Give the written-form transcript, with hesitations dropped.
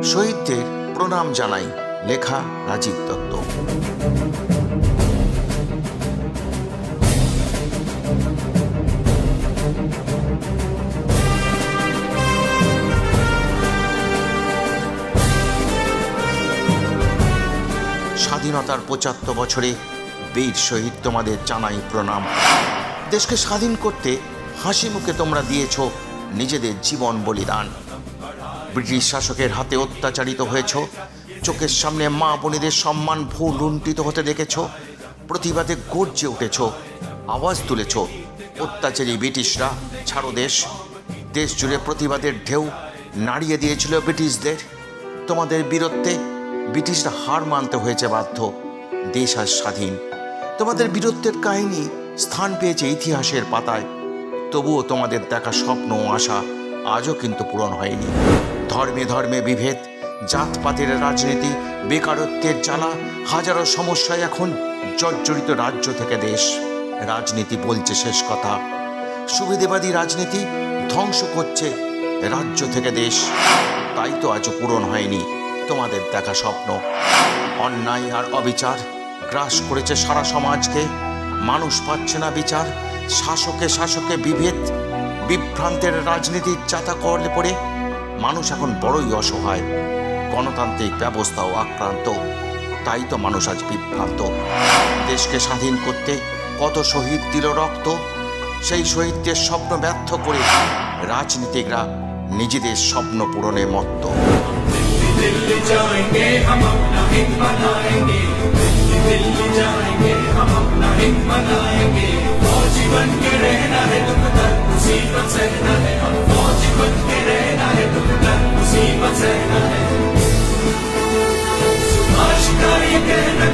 শহীদদের প্রণাম জানাই। লেখা রাজীব দত্ত। স্বাধীনতার ৭৫ বছরে বীর শহীদ তোমাদের জানাই প্রণাম। দেশকে স্বাধীন করতে হাসি মুখে তোমরা দিয়েছ নিজেদের জীবন বলিদান। ব্রিটিশ শাসকের হাতে অত্যাচারিত হয়েছ, চোখের সামনে মা বোনেদের সম্মান ভুল লুণ্ঠিত হতে দেখেছ, প্রতিবাদে গর্জে উঠেছ, আওয়াজ তুলেছ। অত্যাচারী ব্রিটিশরা ছাড়ো দেশ। দেশ জুড়ে প্রতিবাদের ঢেউ নাড়িয়ে দিয়েছিল ব্রিটিশদের। তোমাদের বীরত্বে ব্রিটিশরা হার মানতে হয়েছে বাধ্য। দেশ আজ স্বাধীন। তোমাদের বীরত্বের কাহিনী স্থান পেয়েছে ইতিহাসের পাতায়। তবুও তোমাদের দেখা স্বপ্ন ও আশা আজও কিন্তু পূরণ হয়নি। ধর্মে ধর্মে বিভেদ, জাতপাতের রাজনীতি, বেকারত্বের জ্বালা, হাজারো সমস্যায় এখন জর্জরিত রাজ্য থেকে দেশ। রাজনীতি বলছে শেষ কথা। সুবিধাবাদী রাজনীতি ধ্বংস করছে রাজ্য থেকে দেশ। তাই তো আজও পূরণ হয়নি তোমাদের দেখা স্বপ্ন। অন্যায় আর অবিচার গ্রাস করেছে সারা সমাজকে। মানুষ পাচ্ছে না বিচার। শাসকে বিভেদ, বিভ্রান্তের রাজনীতির চাতা করলে পড়ে মানুষ এখন বড়ই অসহায়। গণতান্ত্রিক ব্যবস্থাও আক্রান্ত। তাই তো মানুষ আজ বিভ্রান্ত। দেশকে স্বাধীন করতে কত শহীদ দিল রক্ত। সেই শহীদদের স্বপ্ন ব্যর্থ করে রাজনীতিকরা নিজেদের স্বপ্ন পূরণে মত্ত। दिल्ली जाएंगे हम अपना हिंद बनाएंगे, दिल्ली जाएंगे हम अपना हिंद बनाएंगे। फौजी बन के रहना है, दुख दर्द मुसीबत सहना है। हम फौजी बन के रहना है, दुख दर्द मुसीबत सहना है। सुभाष का ये कहना